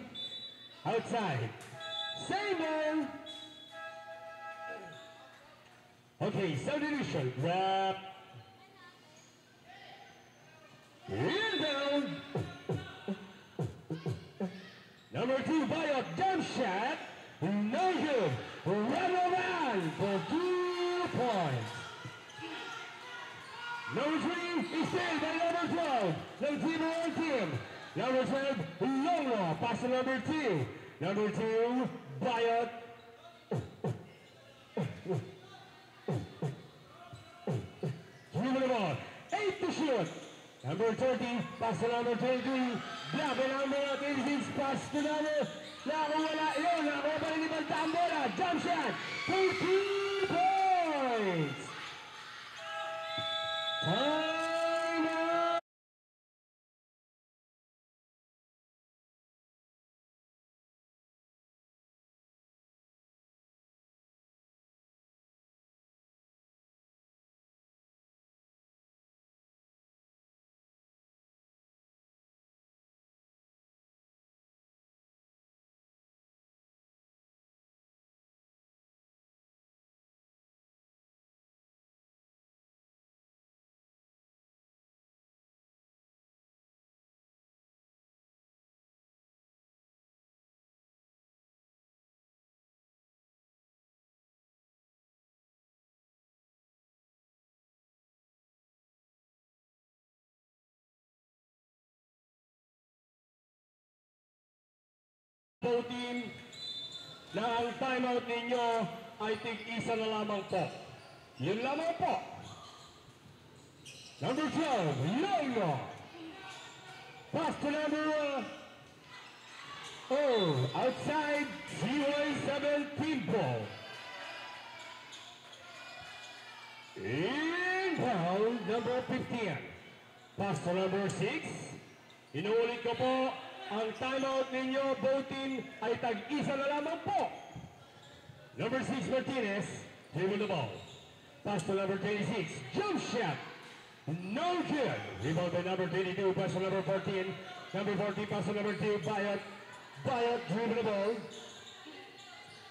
outside. Same ball. Okay, substitution, grab. Inbound. Number 2, Bayot, jump shot, no good. Run around for 2 points. Number 3 is saved by number 12. The Tiburon team. Number 12, Longo. Pass to number 2. Number 2, Bayot. Dribble the ball. 8 to shoot. Number 30, pass to number 23. Grab number 36, pass to number. Nakuwala yun. Nakuha pa rin ibang bola. Jump shot. 2 points. Time out! Team na ang timeout ninyo I think isa na lamang po. Yun lamang po. Number 12, Longo. Pass to number outside CY17 ball. Inbound number 15. Pass to number 6. Inuulit ko po. Ang timeout ninyo, both team, ay tag-isa na lamang po. Number 6, Martinez, dribble the ball. Pass to number 26, jump shot. No good. Rebound by number 22, pass to number 14. Number 14, pass to number 2, Bayot. Bayot, dribble the ball.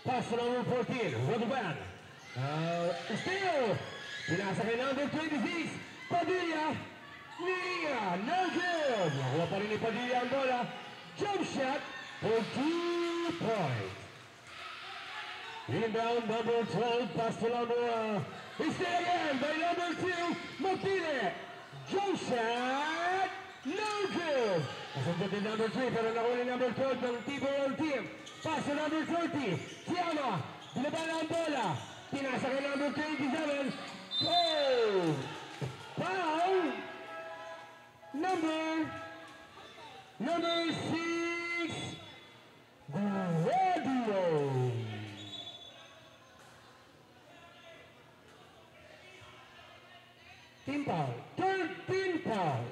Pass to number 14, Rodovan. Still, pinasa kay number 26, Padilla. Nia, no good. Nakuha pa rin ni Padilla ang bola. Jump shot for 2 points. Inbound number 12, pass to number, still again by number 2, Martinez. Jump shot, No good! Kasunod din number 3 pero nakuli number 12 ng Tiburon team. Pass to number 30. Tiama. Binaban ang bola. Pinasa kay number 27. Oh! Foul! Number 6. Radio. Team foul. 13 foul.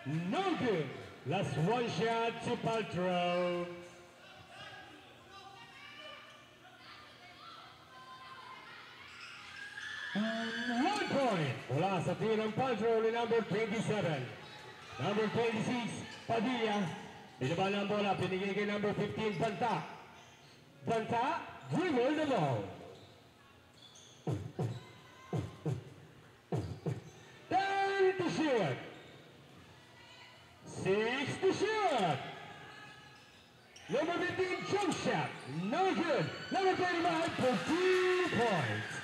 No good. Last one shot to Paltrow. One point. Wala sa team ng Paltrow ni number 27. Number 26, Padilla. Binaba ng bola, pinigay kay number 15, Banta. Banta, dribble the ball. 10 to shoot. 6 to shoot. Number 15, jump shot. No good. Number 25 for 2 points.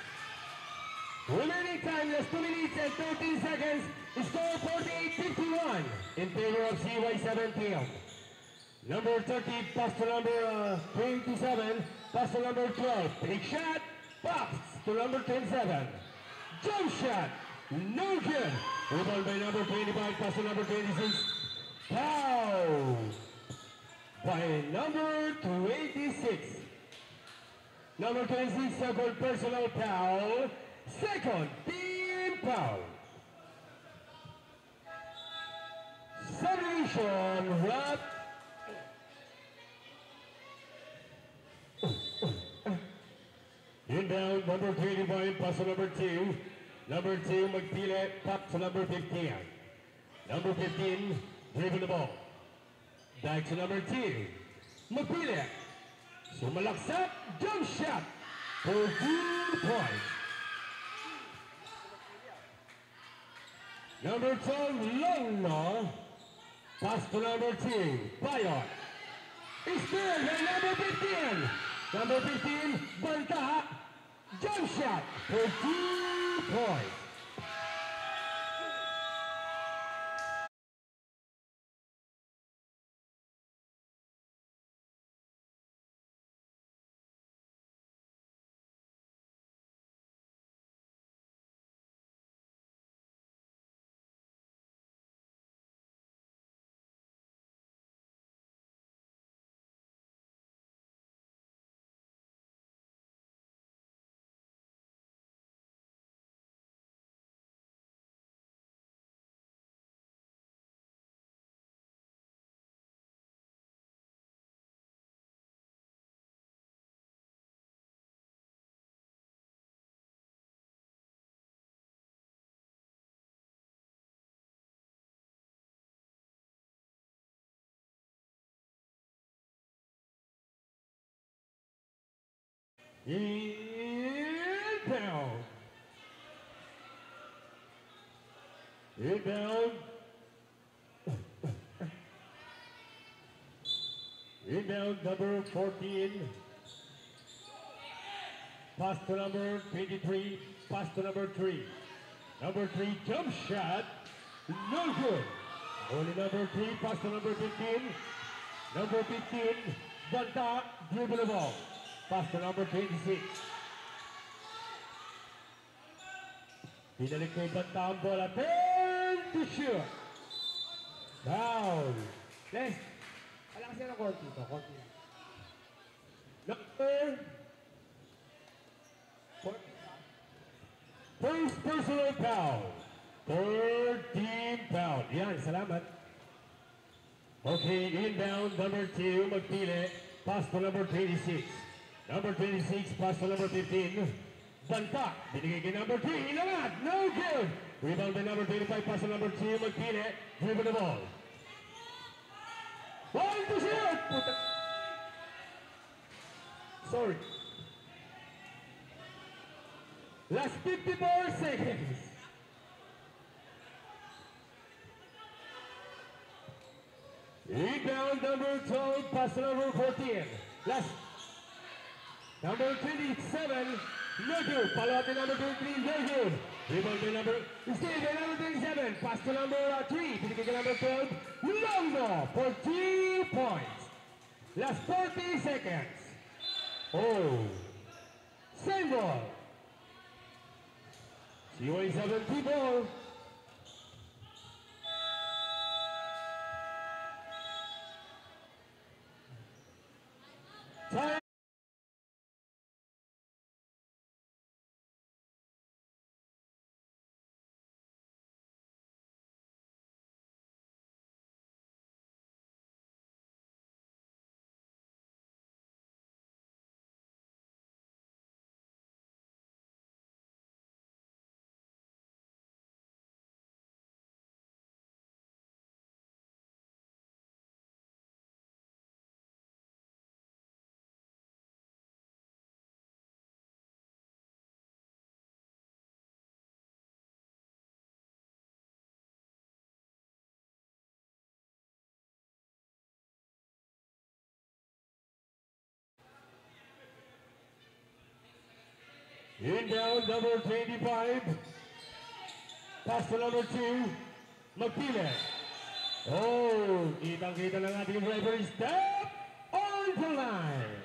Remaining time, just 2 minutes and 13 seconds. Score 48-51 in favor of CY17. Number 30, pass to number 27, pass to number 12. Big shot, pops to number 27. Jump shot, no good. Rebound by number 25, pass to number 26. Foul by number 26. Number 26, second personal foul. Second team foul. Submission wrap. Inbound, number 25, pass to number 2. Number 2, Magpile, pass to number 15. Number 15, dribble the ball. Back to number 2. Magpile. Sumalaksak, jump shot for 2 points. Number 12, Longno. Pass to number 2, Bayon. It's there by number 15. Number 15, Banta. Jump shot for 2 points. Inbound. Inbound. Inbound number 14. Pass to number 23. Pass to number 3. Number 3 jump shot. No good. Only number 3. Pass to number 15. Number 15. Banta. Dribble the ball. Pass to number 26. Pinalik kay Banta ang bola. 10 to shoot. Down. Les, wala kasi na konti to. Konti. Number first personal foul. 13 foul. Yan, salamat. Okay, inbound number 2, Magpile. Pass to number 26. Number 26, pass to number 15. Banta. Binigay kay number 3. Inangat. No good. Rebound by number 25. Pass to number 2. Magpile. Dribble the ball. One to shoot. Puta. Sorry. Last 54 seconds. Rebound number 12. Pass to number 14. Last Number 27, no good. Follow up to number 23, no good. Rebound to number, stay by number 27. Pass to number 3. Pinigay to number 12. Longo for 3 points. Last 40 seconds. Oh. Same ball. CY7 ball. Time. Inbound number 25. Pass to number 2. Magpiles. Oh, kitang-kita ng ating driver. Step on the line.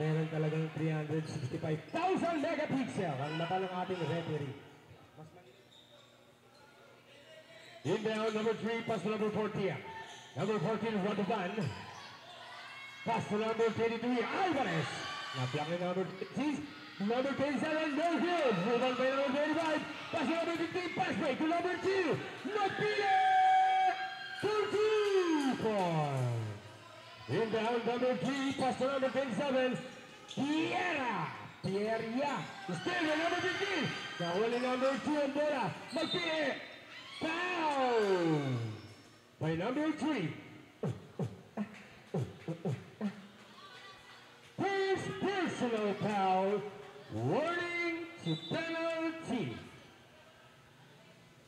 Meron talagang 365,000 megapixel ang mata ng ating referee. Inbound number 3. Pass to number 14. Number 14 is Radovan. Pass to number 23. Alvarez. Na-block ni number 6. Number 27, no good. Move on by number 25. Pass to number 15. Pass break to number 2. Magpiles for 2 points. Inbound number 3. Pass to number 27. Pierria. Still with number 15. Nahuli number 2 ang bola. Magpiles. Foul by number 3. First personal foul, warning to penalty.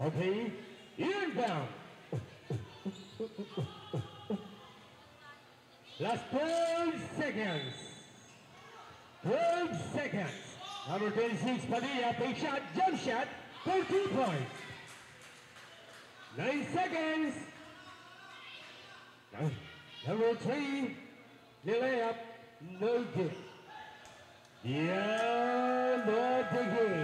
Okay, inbound. Last 12 seconds. 12 seconds. Number 26, Padilla, fake shot, jump shot for 2 points. 9 seconds. Number 3, the layup. No good. The end of the game.